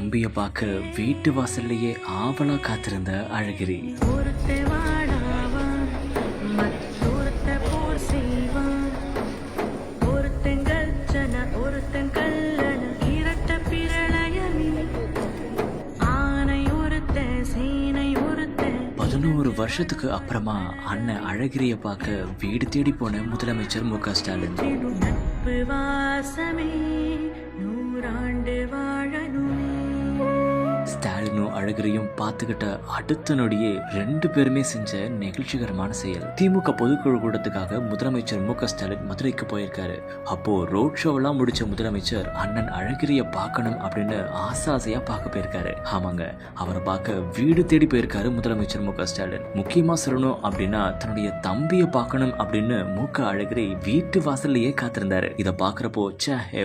தம்பிய பார்க்க வீட்டு வாசல்லையே ஆவலா காத்திருந்த அழகிரி. ஒரு வருஷத்துக்கு அப்புறமா அண்ணன் அழகிரிய பார்க்க வீடு தேடி போன முதலமைச்சர் மு.க. ஸ்டாலின். ஸ்டாலினும் அழகிரியும் பார்த்துக்கிட்ட அடுத்த நொடியே 2 பேருமே செஞ்ச நெகிழ்ச்சிகரமான செயல். திமுக பொதுக்குழு கூட்டத்துக்காக முதலமைச்சர் மு.க. ஸ்டாலின் மதுரைக்கு போயிருக்காரு. அப்போ ரோட் ஷோவெல்லாம் முடிச்ச முதலமைச்சர் அண்ணன் அழகிரிய பார்க்கணும் அப்படின்னு ஆசையா பார்க்க போயிருக்காரு. ஆமாங்க, அவரை பார்க்க வீடு தேடி போயிருக்காரு முதலமைச்சர் மு.க. ஸ்டாலின். முக்கியமா சொல்லணும் அப்படின்னா தன்னுடைய தம்பியை பார்க்கணும் அப்படின்னு மு.க. அழகிரி வீட்டு வாசல்லையே காத்திருந்தாரு. இதை பார்க்கறப்போ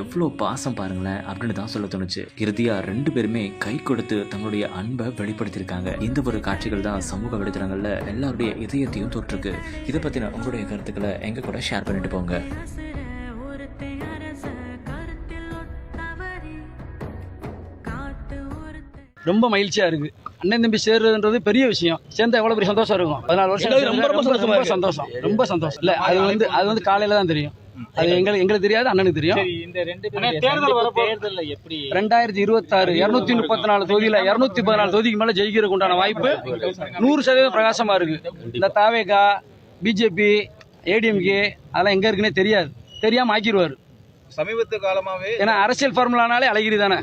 எவ்வளவு பாசம் பாருங்களேன் அப்படின்னு தான் சொல்ல தோணுச்சு. இறுதியா 2 பேருமே கை கொடுத்து தங்களுடைய அன்பை வெளிப்படுத்தியிருக்காங்க. இந்த ஒரு காட்சிகள் தான் சமூக வலைதளங்கள்ல எல்லாருடைய இதயத்தையும் தொற்றுருக்கு. இதை பத்தின உங்களுடைய கருத்துக்களை எங்க கூட ஷேர் பண்ணிட்டு போங்க. ரொம்ப மகிழ்ச்சியா இருக்கு. அண்ணன் தம்பி சேர்றதுன்றது பெரிய விஷயம். சேர்ந்தா எவ்வளவு பெரிய சந்தோஷம் இருக்கும். 14 வருஷம் ரொம்ப சந்தோஷம் இல்ல. அது வந்து காலையில தான் தெரியும். அது எங்களுக்கு தெரியாது, அண்ணனுக்கு தெரியும். இந்த 2 பேரும் தேர்தல்ல எப்படி 2026 234 தொகுதியில 214 தொகுதிக்கு மேல ஜெயிக்கிறதுக்கு உண்டான வாய்ப்பு 100% பிரகாசமா இருக்கு. இந்த தாவேகா, பிஜேபி, ஏடிஎம்கே அதெல்லாம் எங்க இருக்குன்னே தெரியாது. தெரியாம ஆக்கிடுவாரு. சமீபத்து காலமாவே ஏன்னா அரசியல் ஃபார்முலானாலே அழகிரி தானே,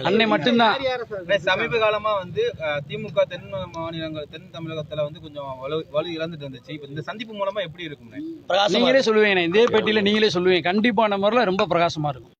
அன்னை மட்டும்தான். சமீப காலமா வந்து திமுக தென் மாநிலங்கள் தென் தமிழகத்துல வந்து கொஞ்சம் வலு இழந்துட்டு இருந்துச்சு. இப்ப இந்த சந்திப்பு மூலமா எப்படி இருக்கும்? நீங்களே சொல்லுவீங்க, இதே பேட்டியில நீங்களே சொல்லுவீங்க, கண்டிப்பான முறையில் ரொம்ப பிரகாசமா இருக்கும்.